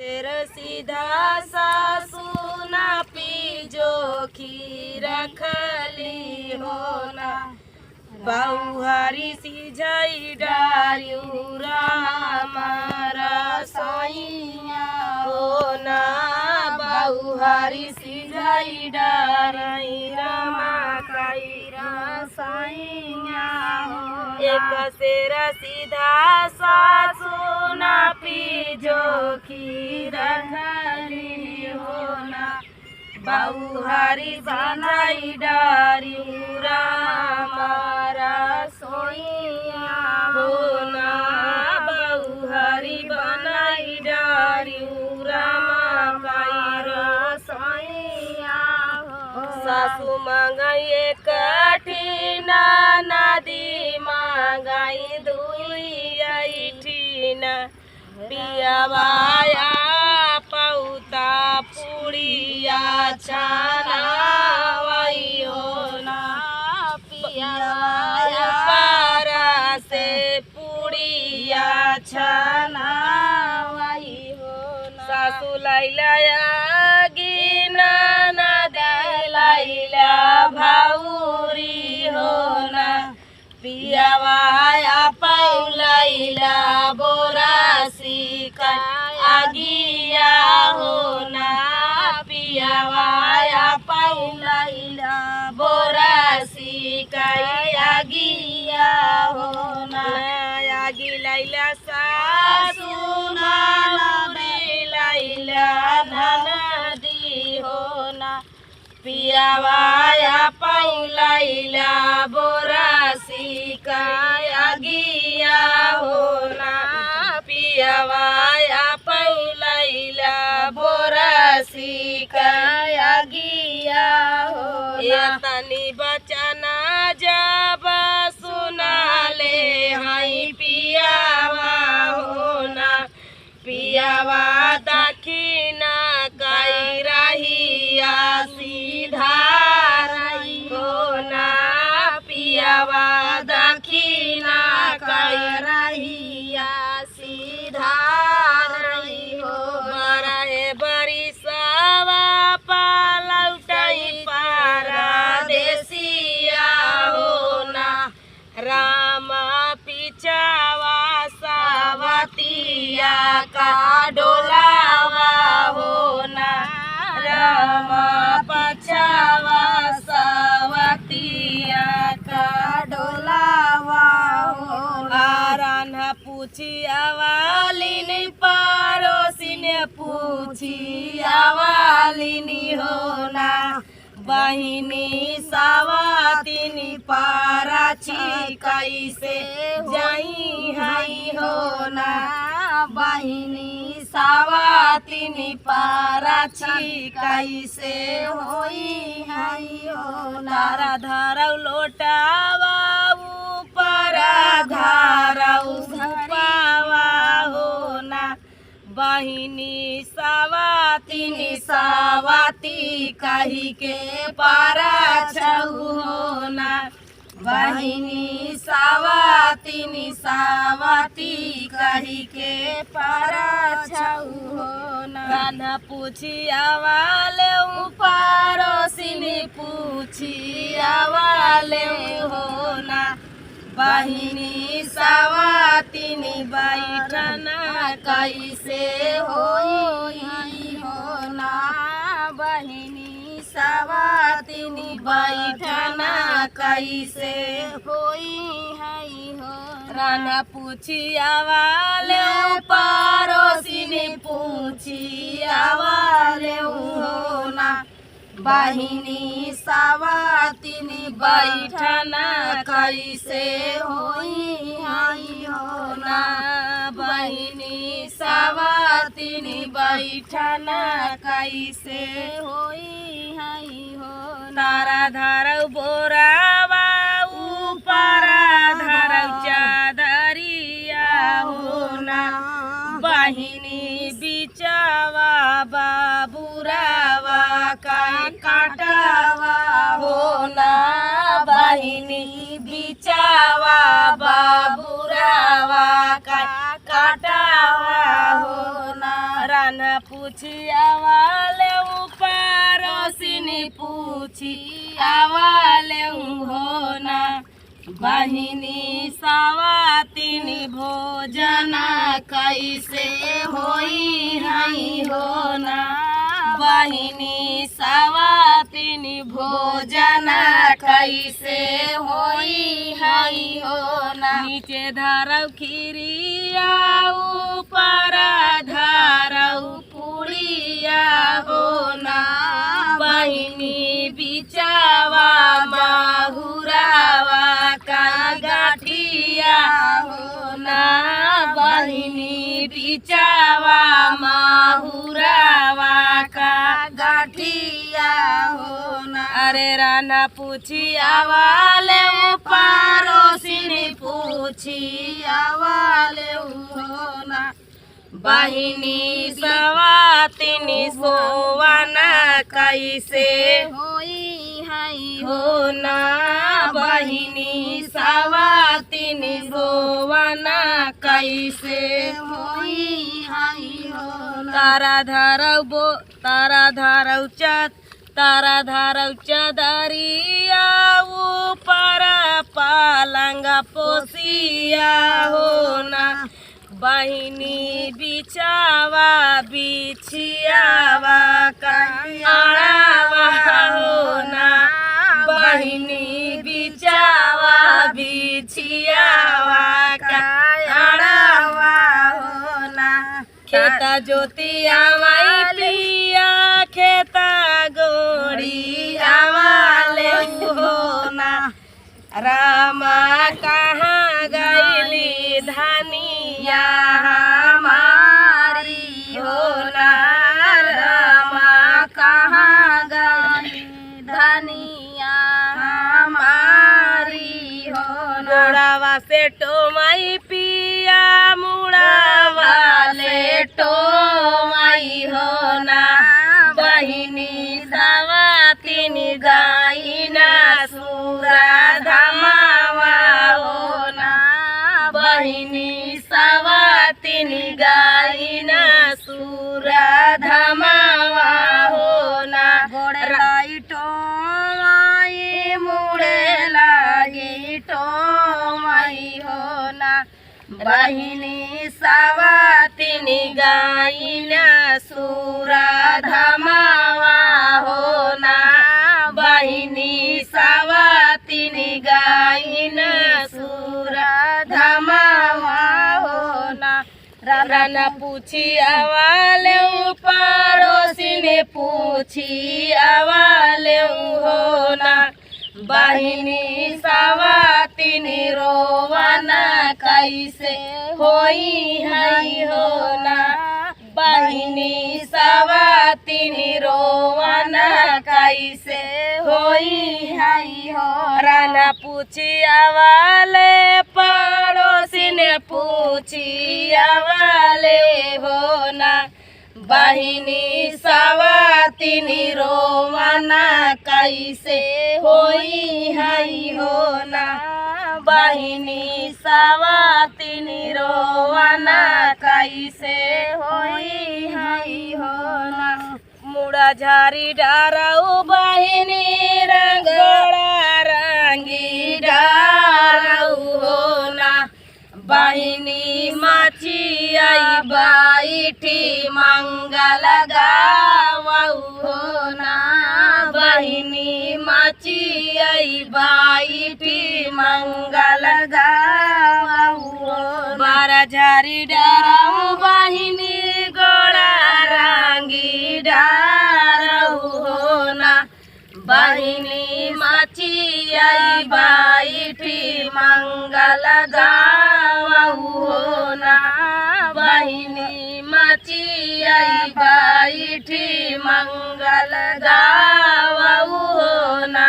तेरा सीधा सासू ना पीजो खीर रखली हो ना बहुहारी सिझाई डारियूरा हमारा सैया हो ना बहुहारी सिझाई डारियूरा माकाईरा सैया एक सेरा सीधा सासू ना पीजो खीर रखली हो ना बहुहारी सिझाई डारियूरा हमारा सोइया हो ना बहुहारी बनाई डारियूरा माकाईरा सैया सासू मंगाई कठिना नदी मंगाई दुई ठीना पियावाया पौता पुड़िया छाना वही हो ना पियावाया पारा से पुड़िया छाना वही हो ना सासू लैला गिना नदी लैला भाउरी हो ना पियावाया पौलैला बोरासी का आगिया हो ना पियावाया पौलैला बोरासी का आगिया हो ना आगी लैला सासू लैला धन दी हो ना पियावाया पौलैला बोरासी का आगिया हो ना पियावाया पौलैला बोरासी का आगिया हो ना तनी बचना जब सुना ले हाई पियावा हो ना पियावा दखिना कई रहिया सीधा रही हो ना पियावा दखिना कई रहिया सीधा रही हो बड़े बड़ी सवा पालौटई पारा देसिया हो ना राम पिछावा सावतिया का डोलावा हो ना राम पछावा सावतिया का डोलावा हो ना रान्हा पूछिया वालिनी पड़ोसिन पूछिया वालिनी हो ना बहिनी सावतिनी पाराची कैसे जाई हाई हो ना बहिनी सावतिनी पाराची कैसे होई हाई हो ना तारा धरौ लोटावा ऊपर धरौ धपावा हो ना बहिनी सावतिनी सावती कही के पारा छऊ हो ना बहिनी सावतिनी सावती कही के पारा छऊ हो ना कान्हा पूछिया वाले पड़ोसिनी पूछिया वाले हो ना बहिनी सावतिनी बैठना कैसे होई हो ना बहिनी सावतिनी बैठना कैसे होई हो राना पूछिया वाले पड़ोसिनी पूछिया वाले हो ना बहिनी सावतिनी बैठना कैसे होई हो ना बहिनी सावतिनी बैठना कैसे होई हो तारा धरौ बोरावा ऊपर धरौ चादरिया हो ना बहिनी बिचावा बाबूरावा का काटावा हो ना बहिनी बिचावा बाबूरावा का काटावा हो ना राना पूछी आवाले पड़ोसिनी पूछी आवाले हो ना बहिनी सवातिनी भोजन कैसे होई हई हो ना बहिनी सवातिनी भोजन कैसे होई हई हो ना नीचे धरौ खीरिया ऊपर धरौ पुड़िया हो ना बहिनी बिचावा माहुरावा का गाठिया हो ना बहिनी बिचावा माहुरावा का गाठिया हो ना अरे राना पूछी आवाले पड़ोसिनी पूछी आवाले हो ना बहिनी सवातिनी सोवन कैसे होई हई हो ना बहिनी सवातिनी सोवन कैसे होई हई हो ना तारा धरौ चदरिया ऊपर पलंग पोसिया हो ना बहिनी बिचावा बिछियावा कड़ावा हो ना बहिनी बिचावा बिछियावा कड़ावा हो ना खेता जोतिया माई पिया खेता गोड़ी आवाले हो ना रामा कहाँ गईली धनिया हमारी हो ना रामा कहाँ गईली धनिया हमारी हो ना मुड़ावा से टोमाई पिया मुड़ावा ले टोमाई हो ना बहिनी सवातिनी गाइना सूरा धमावा हो ना बहिनी सवातिनी गाइना सूरा धमावा हो ना गोड़लाई टोमाई मुड़े लागी टोमाई हो ना बहिनी सवातिनी गाइना सूरा धमावा हो ना बहिनी सवातिनी गाइना सूरा धमावा हो ना राना पूछी आवाले पड़ोसिनी पूछी आवाले हो ना बहिनी सवातिनी रोवन कैसे होई हई हो ना बहिनी सवातिनी रोवन कैसे होई हई हो राना पूछी आवाले पड़ोसिनी पूछी आवाले हो ना बहिनी सवातिनी रोवन कैसे होई हई हो ना बहिनी सवातिनी रोवन कैसे होई हई हो ना मुड़ा झारी डारऊ बहिनी रंगोड़ा रंगी डारऊ हो ना बहिनी माची आई बैठी मंगल गावऊ हो ना बहिनी माची आई बैठी मंगल गावऊ हो बारा झारी डारऊ बहिनी गोड़ा रंगी डारऊ हो ना बहिनी माची आई बैठी मंगल गावऊ हो ना बहिनी माची आई बैठी मंगल गावऊ हो ना।